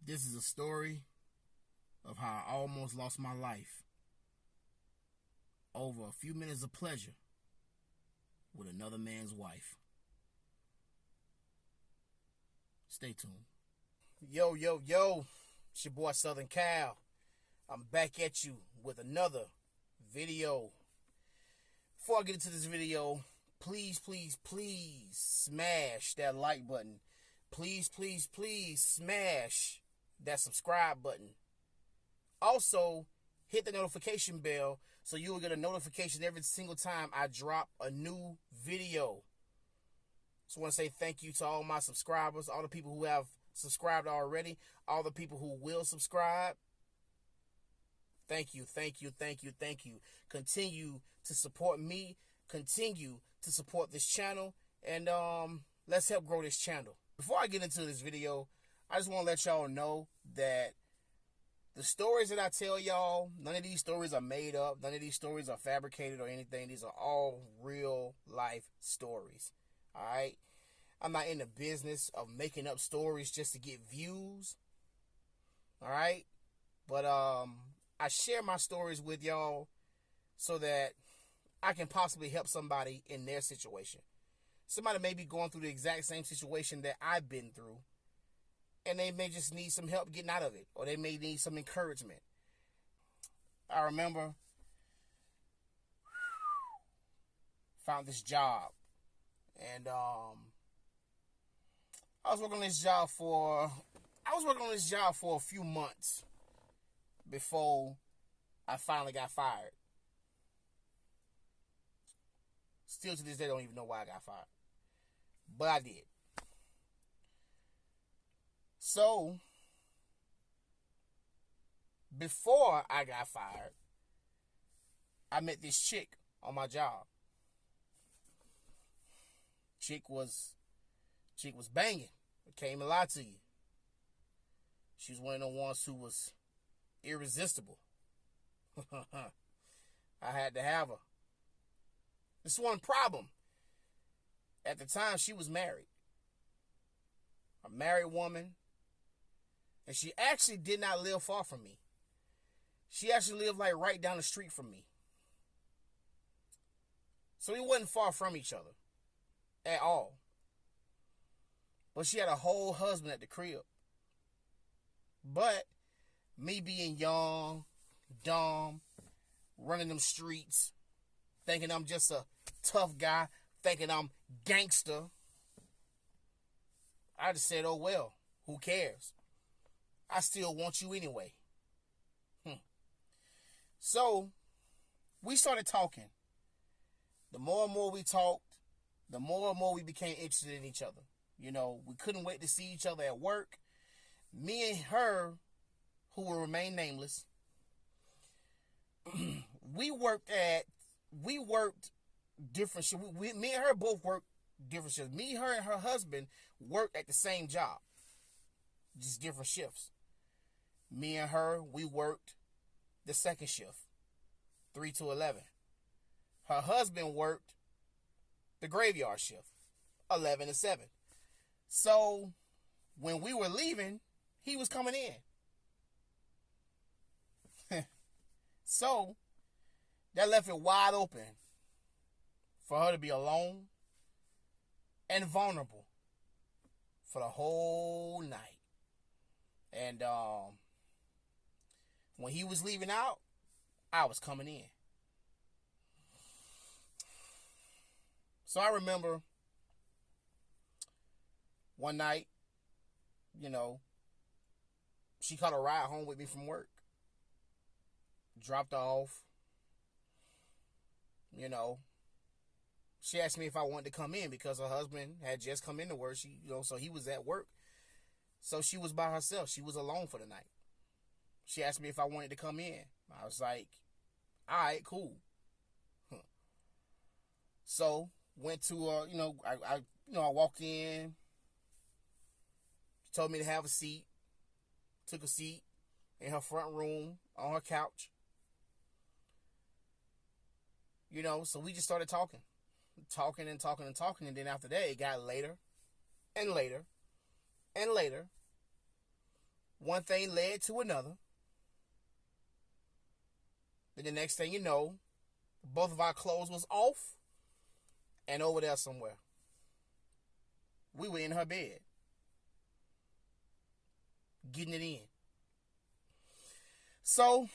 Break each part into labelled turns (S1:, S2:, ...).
S1: This is a story of how I almost lost my life over a few minutes of pleasure with another man's wife. Stay tuned. Yo, yo, yo. It's your boy Southern Cal. I'm back at you with another video. Before I get into this video, please smash that like button. Please smash that subscribe button. Also, hit the notification bell so you will get a notification every single time I drop a new video. Just want to say thank you to all my subscribers, all the people who have subscribed already, all the people who will subscribe. Thank you. Continue to support me. Continue to support this channel. And let's help grow this channel. Before I get into this video, I just want to let y'all know that the stories that I tell y'all, none of these stories are made up. None of these stories are fabricated or anything. These are all real life stories. All right? I'm not in the business of making up stories just to get views. All right? But I share my stories with y'all so that I can possibly help somebody in their situation. Somebody may be going through the exact same situation that I've been through, and they may just need some help getting out of it, or they may need some encouragement. I remember found this job, and I was working on this job for a few months before I finally got fired. Still to this day, don't even know why I got fired, but I did. So, before I got fired, I met this chick on my job. Chick was banging. I can't even lie to you. She was one of the ones who was irresistible. I had to have her. This one problem. At the time, she was married. A married woman. And she actually did not live far from me. She actually lived like right down the street from me. So we wasn't far from each other at all. But she had a whole husband at the crib. But me being young, dumb, running them streets, thinking I'm just a tough guy, thinking I'm gangster, I just said, oh well, who cares? I still want you anyway. So, we started talking. The more and more we talked, the more and more we became interested in each other. You know, we couldn't wait to see each other at work. Me and her, who will remain nameless, we worked different shifts. Me and her both worked different shifts. Me, her, and her husband worked at the same job, just different shifts. Me and her, we worked the second shift, 3 to 11. Her husband worked the graveyard shift, 11 to 7. So when we were leaving, he was coming in. So that left it wide open for her to be alone and vulnerable for the whole night. And when he was leaving out, I was coming in. So I remember one night, you know, she caught a ride home with me from work. Dropped off. You know, she asked me if I wanted to come in because her husband had just come into work. So he was at work. So she was by herself. She was alone for the night. She asked me if I wanted to come in. I was like, all right, cool. So went to I walked in. She told me to have a seat. Took a seat in her front room on her couch. You know, so we just started talking. And then after that, it got later and later and later. one thing led to another. Then the next thing you know, both of our clothes was off and over there somewhere. We were in her bed, getting it in. So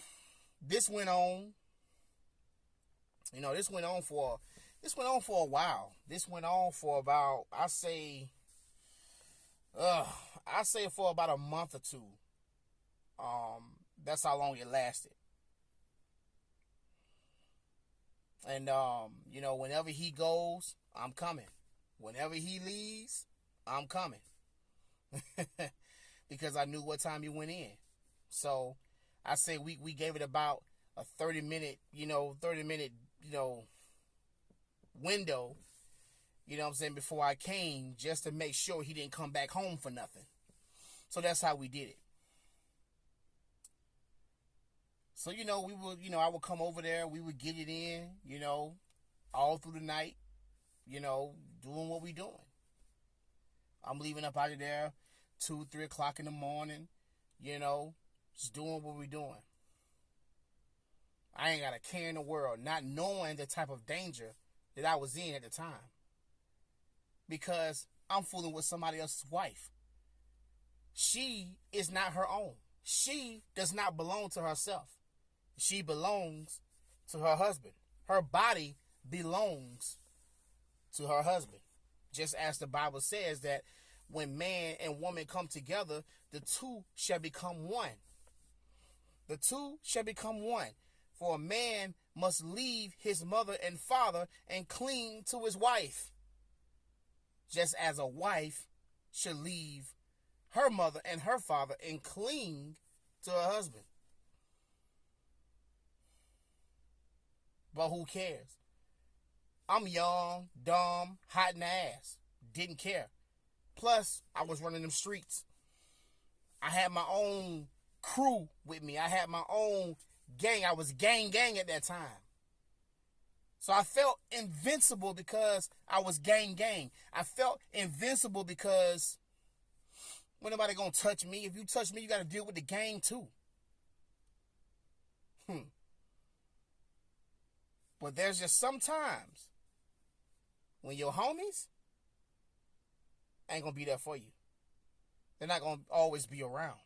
S1: this went on. This went on for a while. This went on for about, I say for about a month or two. That's how long it lasted. And whenever he goes, I'm coming. Whenever he leaves, I'm coming. Because I knew what time he went in. So I say we gave it about a 30-minute window, before I came, just to make sure he didn't come back home for nothing. So that's how we did it. So, I would come over there, we would get it in, all through the night, doing what we doing. I'm leaving up out of there 2, 3 o'clock in the morning, just doing what we doing. I ain't got a care in the world, not knowing the type of danger that I was in at the time. Because I'm fooling with somebody else's wife. She is not her own. She does not belong to herself. She belongs to her husband. Her body belongs to her husband. Just as the Bible says that when man and woman come together, the two shall become one. The two shall become one. For a man must leave his mother and father and cling to his wife. Just as a wife should leave her mother and her father and cling to her husband. But who cares? I'm young, dumb, hot in the ass. Didn't care. Plus, I was running them streets. I had my own crew with me. I had my own gang. I was gang at that time. So I felt invincible because I was gang. I felt invincible because when nobody gonna touch me. If you touch me, you gotta deal with the gang too. But there's just sometimes when your homies ain't gonna be there for you. They're not gonna always be around.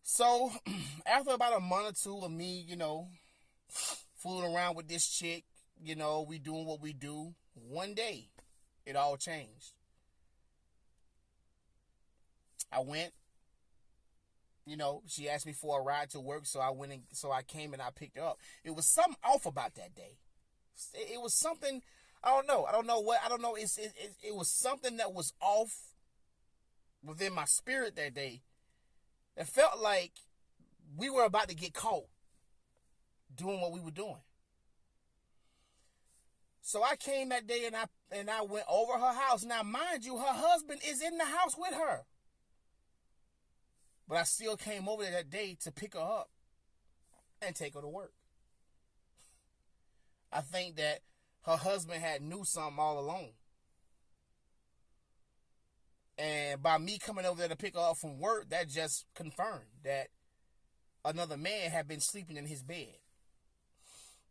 S1: So after about a month or two of me, fooling around with this chick, we doing what we do, one day it all changed. I went, she asked me for a ride to work, so I came and I picked her up. It was something off about that day. It was something, I don't know. It was something that was off within my spirit that day. It felt like we were about to get caught doing what we were doing. So I came that day and I went over her house. Now, mind you, her husband is in the house with her. But I still came over there that day to pick her up and take her to work. I think that her husband had knew something all along. And by me coming over there to pick her up from work, that just confirmed that another man had been sleeping in his bed.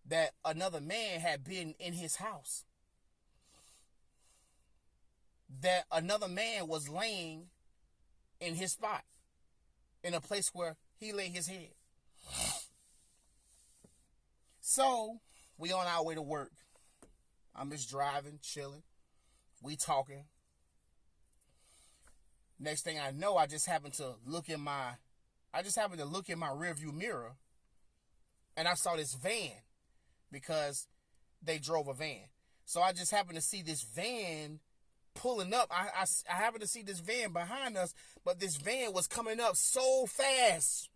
S1: That another man had been in his house. That another man was laying in his spot. In a place where he lay his head. So, we on our way to work. I'm just driving, chilling. We talking. Next thing I know, I just happened to look in my rearview mirror. And I saw this van. Because they drove a van. So I just happened to see this van pulling up. I happened to see this van behind us, but this van was coming up so fast.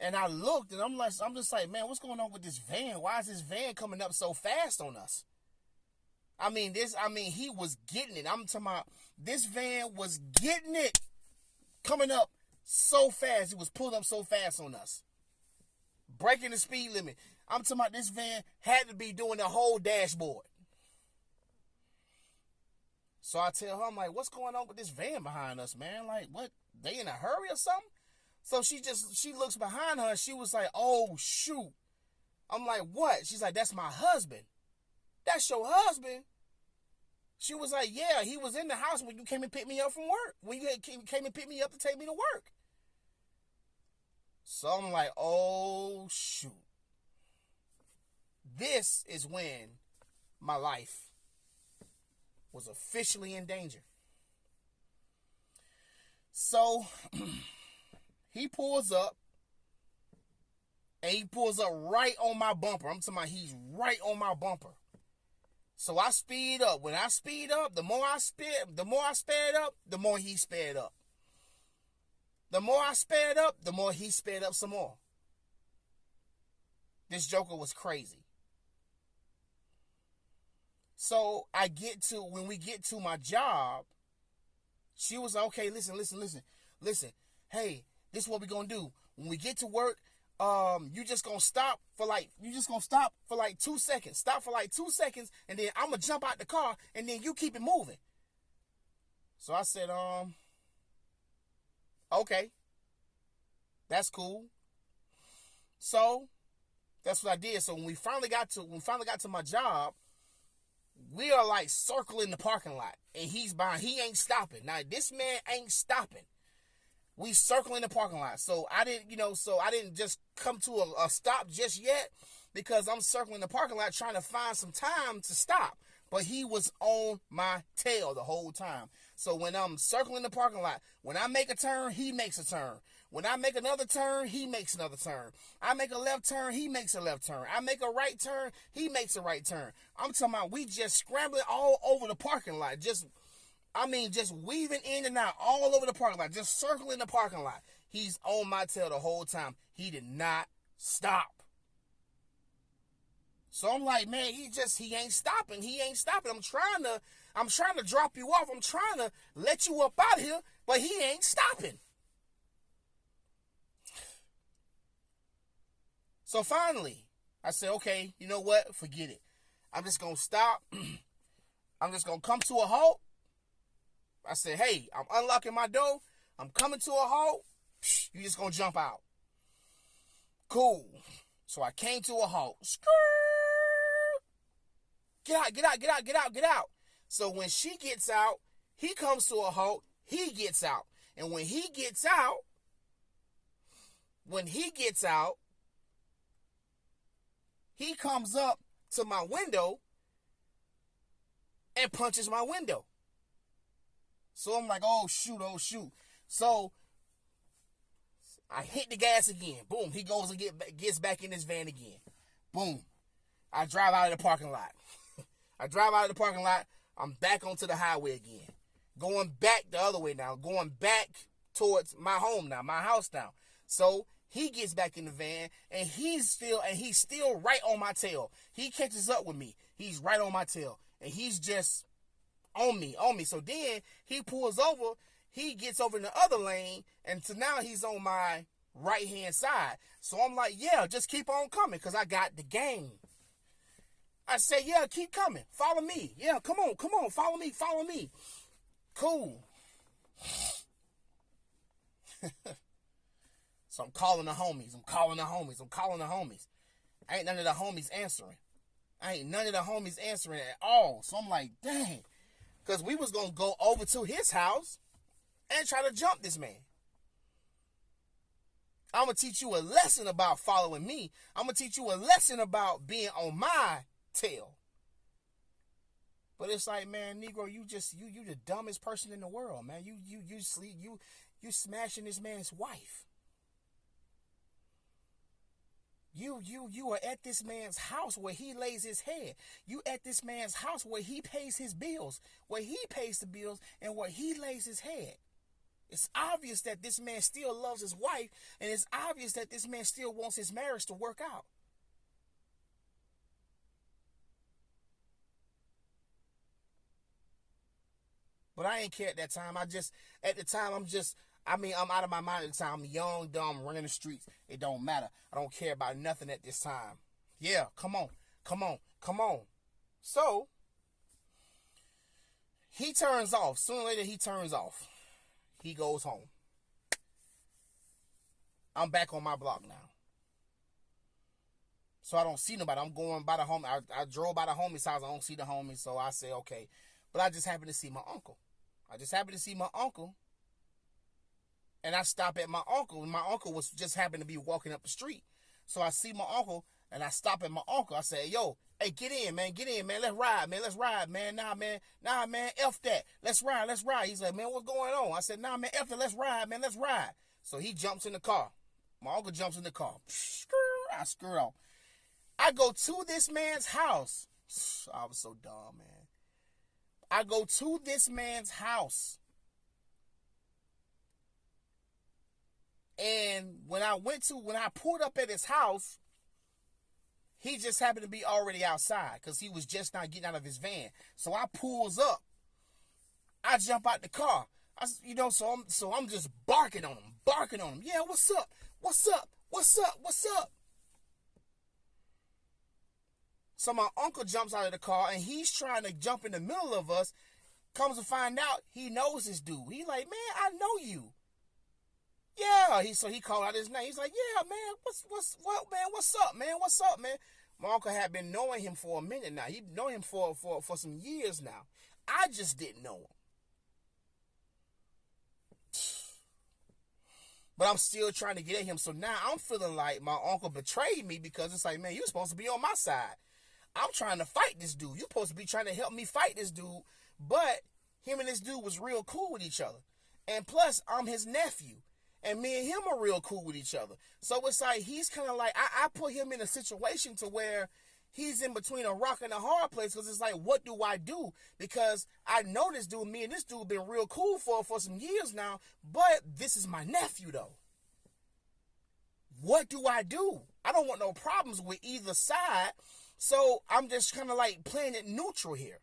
S1: And I looked and I'm just like, man, what's going on with this van? Why is this van coming up so fast on us? He was getting it. I'm talking about this van was getting it. Coming up so fast. It was pulling up so fast on us. Breaking the speed limit. I'm talking about this van had to be doing the whole dashboard. So I tell her, I'm like, what's going on with this van behind us, man? Like, what? They in a hurry or something? So she looks behind her and she was like, oh, shoot. I'm like, what? She's like, that's my husband. That's your husband? She was like, yeah, he was in the house when you came and picked me up from work. When you came and picked me up to take me to work. So I'm like, oh, shoot. This is when my life was officially in danger. So he pulls up, and he pulls up right on my bumper. I'm talking about he's right on my bumper. So I speed up. When I speed up, the more I sped up, the more he sped up. The more I sped up, the more he sped up some more. This joker was crazy. So when we get to my job, she was like, okay, listen. Hey, this is what we're going to do. When we get to work, you just going to stop for like 2 seconds. Stop for like 2 seconds, and then I'm going to jump out the car, and then you keep it moving. So I said, okay, that's cool. So that's what I did. So when we finally got to my job, we are like circling the parking lot, and he's behind. He ain't stopping. Now this man ain't stopping. We circling the parking lot. So I didn't just come to a stop just yet, because I'm circling the parking lot trying to find some time to stop. But he was on my tail the whole time. So when I'm circling the parking lot, when I make a turn, he makes a turn. When I make another turn, he makes another turn. I make a left turn, he makes a left turn. I make a right turn, he makes a right turn. I'm talking about we just scrambling all over the parking lot. Just weaving in and out all over the parking lot. Just circling the parking lot. He's on my tail the whole time. He did not stop. So I'm like, man, he ain't stopping. He ain't stopping. I'm trying to drop you off. I'm trying to let you up out of here, but he ain't stopping. So finally, I said, okay, you know what? Forget it. I'm just going to stop. I'm just going to come to a halt. I said, hey, I'm unlocking my door. I'm coming to a halt. You just going to jump out. Cool. So I came to a halt. Get out. So when she gets out, he comes to a halt. He gets out. And when he gets out, he comes up to my window and punches my window. So I'm like, oh, shoot. So I hit the gas again. Boom. He goes and gets back in his van again. Boom. I drive out of the parking lot. I'm back onto the highway again. Going back the other way now. Going back towards my home now, my house now. So he gets back in the van, and he's still right on my tail. He catches up with me. He's right on my tail, and he's just on me. So then he pulls over. He gets over in the other lane, and so now he's on my right-hand side. So I'm like, yeah, just keep on coming, because I got the game. I said, yeah, keep coming. Follow me. Yeah, come on. Follow me. Cool. So I'm calling the homies. Ain't none of the homies answering at all. So I'm like, dang. Because we was going to go over to his house and try to jump this man. I'm going to teach you a lesson about following me. I'm going to teach you a lesson about being on my tail. But it's like, man, Negro, you the dumbest person in the world, man. You smashing this man's wife. You are at this man's house where he lays his head. You at this man's house where he pays his bills, where he pays the bills, and where he lays his head. It's obvious that this man still loves his wife, and it's obvious that this man still wants his marriage to work out. But I ain't care at that time. I'm out of my mind at the time. I'm young, dumb, running the streets. It don't matter. I don't care about nothing at this time. Yeah, come on. So, He turns off. Sooner or later, he turns off. He goes home. I'm back on my block now. So I don't see nobody. I'm going by the home. I drove by the homie's house. I don't see the homie. So I say, okay. But I just happen to see my uncle. And I stop at my uncle. And my uncle was just happened to be walking up the street. So I see my uncle and I stop at my uncle. I say, yo, hey, get in, man. Let's ride, man. Nah, man, F that. Let's ride. He's like, man, what's going on? I said, nah, man, F that. Let's ride, man. Let's ride. So he jumps in the car. My uncle jumps in the car. I skirt off. I go to this man's house. I was so dumb, man. I go to this man's house. And when I pulled up at his house, he just happened to be already outside because he was just not getting out of his van. So I pulls up. I jump out the car. So I'm just barking on him. Yeah, what's up? So my uncle jumps out of the car and he's trying to jump in the middle of us. Comes to find out he knows this dude. He's like, man, I know you. Yeah, so he called out his name. He's like, yeah, man, what's up, man? My uncle had been knowing him for a minute now. He'd known him for some years now. I just didn't know him. But I'm still trying to get at him. So now I'm feeling like my uncle betrayed me because it's like, man, you're supposed to be on my side. I'm trying to fight this dude. You're supposed to be trying to help me fight this dude. But him and this dude was real cool with each other. And plus, I'm his nephew. And me and him are real cool with each other. So it's like, he's kind of like, I put him in a situation to where he's in between a rock and a hard place. Because it's like, what do I do? Because I know this dude, me and this dude been real cool for some years now. But this is my nephew, though. What do I do? I don't want no problems with either side. So I'm just kind of like playing it neutral here.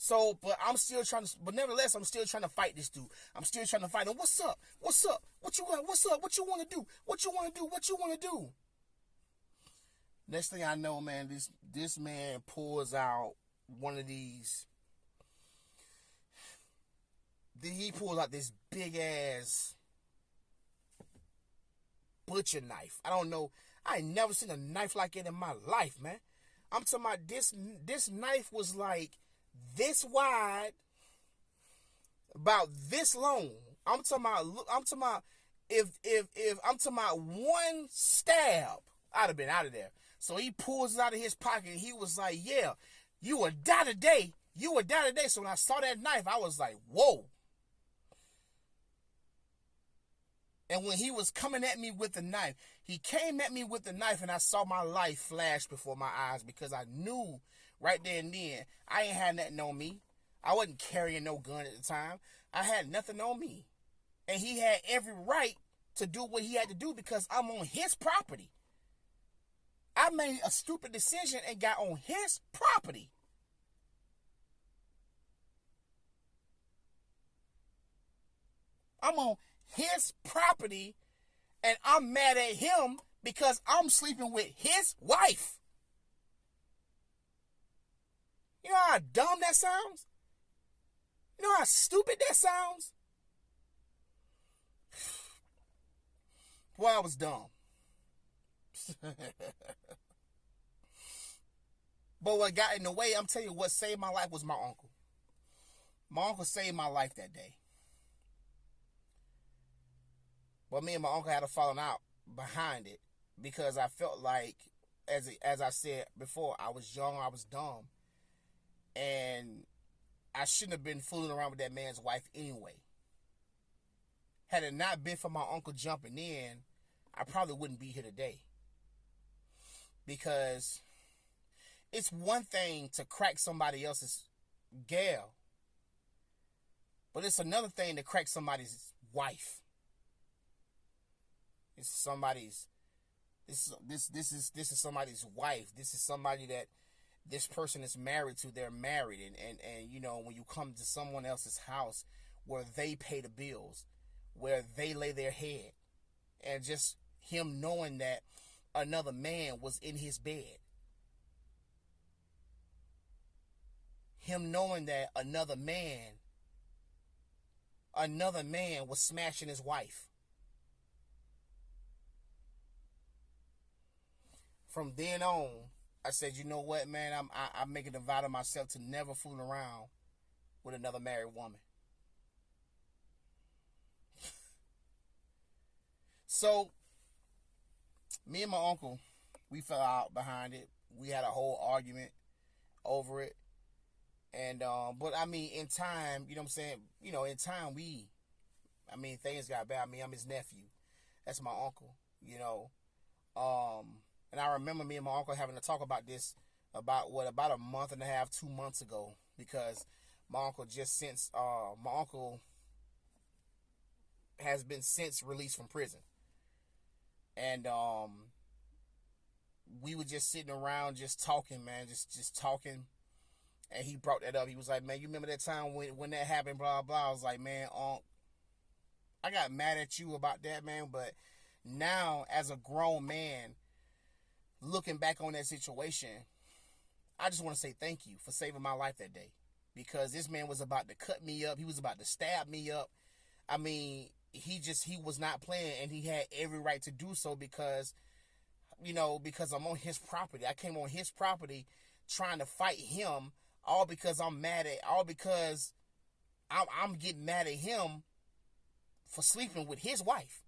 S1: So, but nevertheless, I'm still trying to fight this dude. I'm still trying to fight him. What's up? What you got? What's up? What you want to do? Next thing I know, man, this man pulls out one of these. He pulls out this big ass butcher knife. I don't know. I ain't never seen a knife like it in my life, man. I'm talking about this knife was like this wide, about this long. I'm talking about if I'm talking about one stab, I'd have been out of there. So he pulls it out of his pocket and he was like, yeah, you would die today. So when I saw that knife, I was like, whoa. And when he was coming at me with the knife, he came at me with the knife and I saw my life flash before my eyes because I knew right there and then I ain't had nothing on me. I wasn't carrying no gun at the time. I had nothing on me. And he had every right to do what he had to do because I'm on his property. I made a stupid decision and got on his property. I'm on his property and I'm mad at him because I'm sleeping with his wife. You know how dumb that sounds? You know how stupid that sounds? Boy, I was dumb. But what got in the way, I'm telling you, what saved my life was my uncle. My uncle saved my life that day. But me and my uncle had a falling out behind it because I felt like, as I said before, I was young, I was dumb. And I shouldn't have been fooling around with that man's wife anyway. Had it not been for my uncle jumping in, I probably wouldn't be here today. Because it's one thing to crack somebody else's gal, but it's another thing to crack somebody's wife. It's somebody's. This is somebody's wife. This is somebody that this person is married to. They're married, and you know, when you come to someone else's house where they pay the bills, where they lay their head, and just him knowing that another man was in his bed. him knowing that another man was smashing his wife. From then on, I said, you know what, man, I'm making a vow to myself to never fool around with another married woman. So, me and my uncle, we fell out behind it. We had a whole argument over it. And, but I mean, in time, you know what I'm saying? You know, in time, things got bad. I mean, I'm his nephew. That's my uncle, you know. And I remember me and my uncle having to talk about this about a month and a half, 2 months ago, because my uncle has been since released from prison. And, we were just sitting around just talking, man, just talking. And he brought that up. He was like, man, you remember that time when that happened, blah, blah. I was like, man, I got mad at you about that, man. But now, as a grown man, looking back on that situation, I just want to say thank you for saving my life that day. Because this man was about to cut me up. He was about to stab me up. I mean, he was not playing, and he had every right to do so because, you know, because I'm on his property. I came on his property trying to fight him, all because I'm getting mad at him for sleeping with his wife.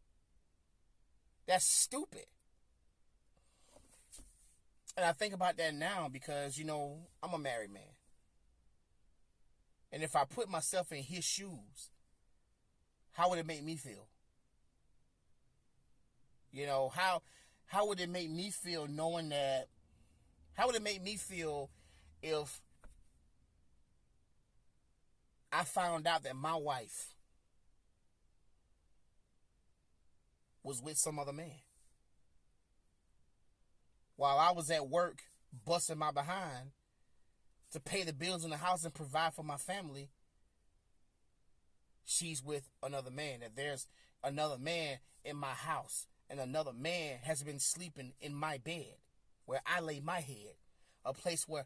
S1: That's stupid. And I think about that now because, you know, I'm a married man. And if I put myself in his shoes, how would it make me feel? You know, how would it make me feel knowing that? How would it make me feel if I found out that my wife was with some other man? While I was at work busting my behind to pay the bills in the house and provide for my family, she's with another man. That there's another man in my house, and another man has been sleeping in my bed where I lay my head. A place where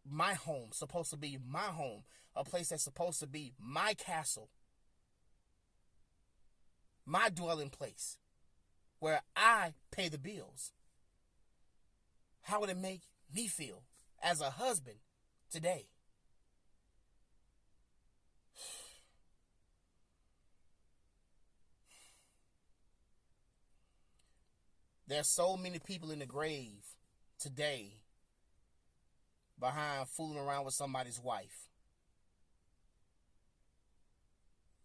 S1: my home's supposed to be my home. A place that's supposed to be my castle. My dwelling place where I pay the bills. How would it make me feel as a husband today? There's so many people in the grave today behind fooling around with somebody's wife.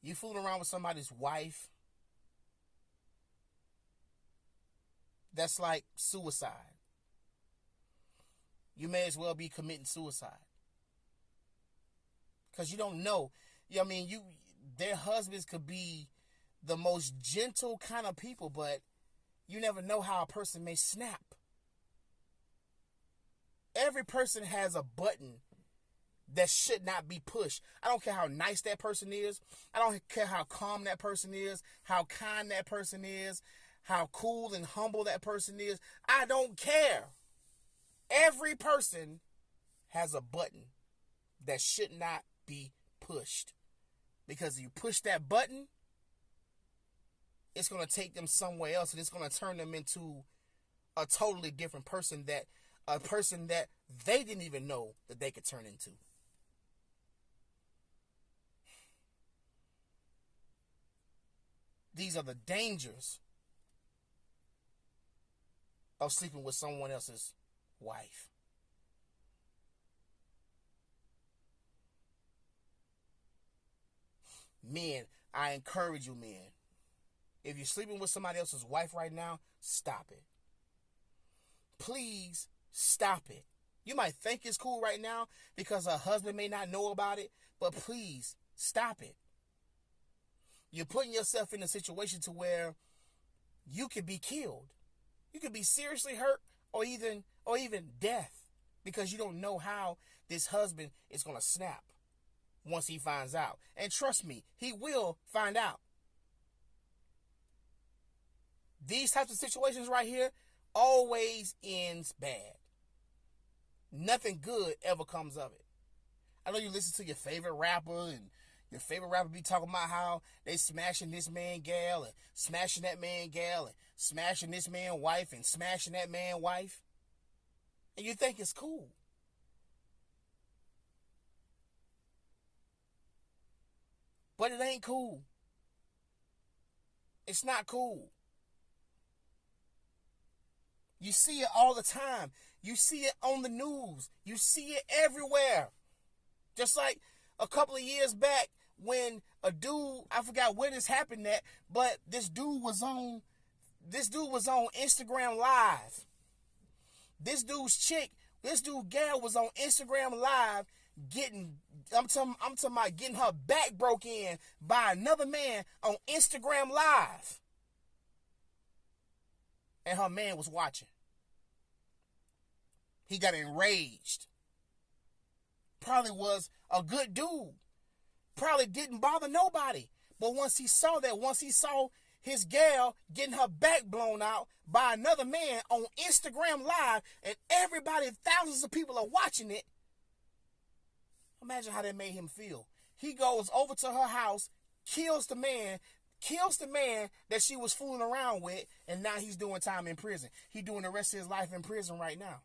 S1: You fooling around with somebody's wife, that's like suicide. You may as well be committing suicide. Because you don't know. I mean, their husbands could be the most gentle kind of people, but you never know how a person may snap. Every person has a button that should not be pushed. I don't care how nice that person is. I don't care how calm that person is, how kind that person is, how cool and humble that person is. I don't care. Every person has a button that should not be pushed. Because if you push that button, it's going to take them somewhere else, and it's going to turn them into a totally different person, a person that they didn't even know that they could turn into. These are the dangers of sleeping with someone else's wife. Men, I encourage you, men. If you're sleeping with somebody else's wife right now, stop it. Please stop it. You might think it's cool right now because her husband may not know about it, but please stop it. You're putting yourself in a situation to where you could be killed. You could be seriously hurt or even death because you don't know how this husband is going to snap once he finds out. And trust me, he will find out. These types of situations right here always ends bad. Nothing good ever comes of it. I know you listen to your favorite rapper, and your favorite rapper be talking about how they smashing this man gal and smashing that man gal and smashing this man wife and smashing that man wife. And you think it's cool. But it ain't cool. It's not cool. You see it all the time. You see it on the news. You see it everywhere. Just like a couple of years back when a dude, I forgot where this happened at, but this dude was on Instagram Live. This dude's gal was on Instagram Live I'm talking about getting her back broke in by another man on Instagram Live. And her man was watching. He got enraged. Probably was a good dude. Probably didn't bother nobody. But once he saw his gal getting her back blown out by another man on Instagram Live, and everybody, thousands of people are watching it, imagine how that made him feel. He goes over to her house, kills the man that she was fooling around with, and now he's doing time in prison. He's doing the rest of his life in prison right now.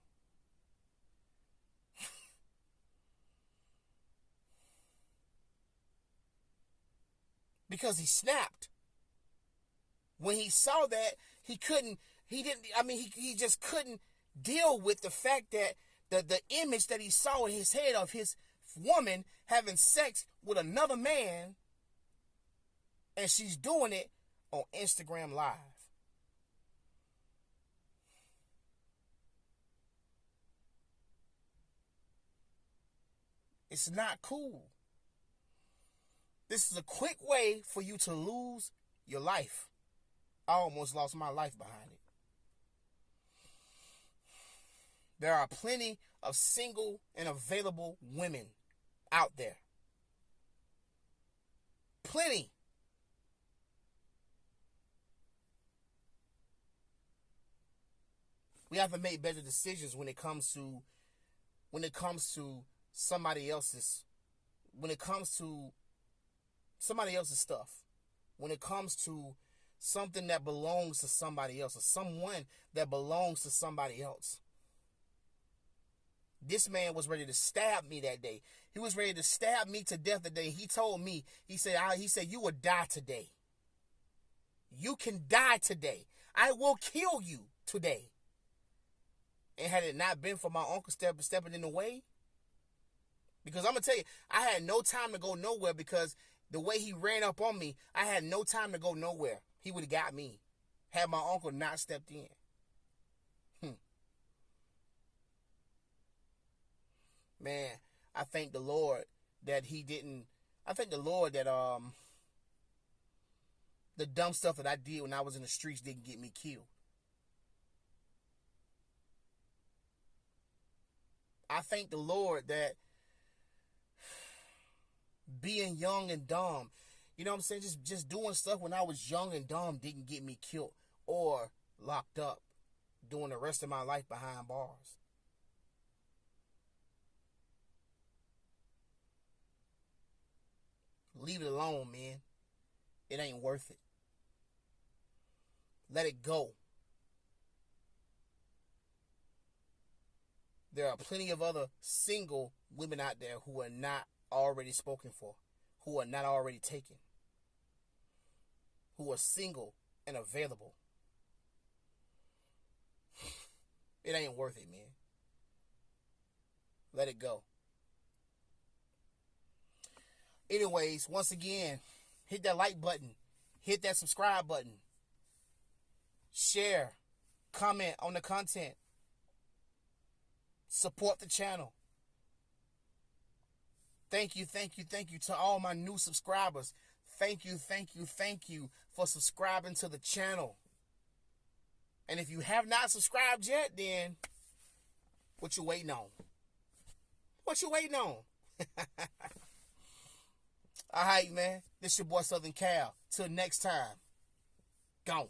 S1: Because he snapped. When he saw that, he just couldn't deal with the fact that the image that he saw in his head of his woman having sex with another man, and she's doing it on Instagram Live. It's not cool. This is a quick way for you to lose your life. I almost lost my life behind it. There are plenty of single and available women out there. Plenty. We have to make better decisions when it comes to somebody else's stuff. When it comes to something that belongs to somebody else, or someone that belongs to somebody else. This man was ready to stab me that day. He was ready to stab me to death that day. He told me, he said, you will die today. You can die today. I will kill you today. And had it not been for my uncle stepping in the way, because I'm going to tell you, I had no time to go nowhere, because the way he ran up on me, I had no time to go nowhere. He would have got me had my uncle not stepped in. Man, I thank the Lord that he didn't. I thank the Lord that the dumb stuff that I did when I was in the streets didn't get me killed. I thank the Lord that being young and dumb, you know what I'm saying, just doing stuff when I was young and dumb didn't get me killed or locked up, doing the rest of my life behind bars. Leave it alone, man. It ain't worth it. Let it go. There are plenty of other single women out there who are not already spoken for, who are not already taken, who are single and available. It ain't worth it, man. Let it go. Anyways, once again, hit that like button. Hit that subscribe button. Share. Comment on the content. Support the channel. Thank you to all my new subscribers. Thank you for subscribing to the channel. And if you have not subscribed yet, then what you waiting on? What you waiting on? All right, man. This your boy Southern Cal. Till next time. Gone.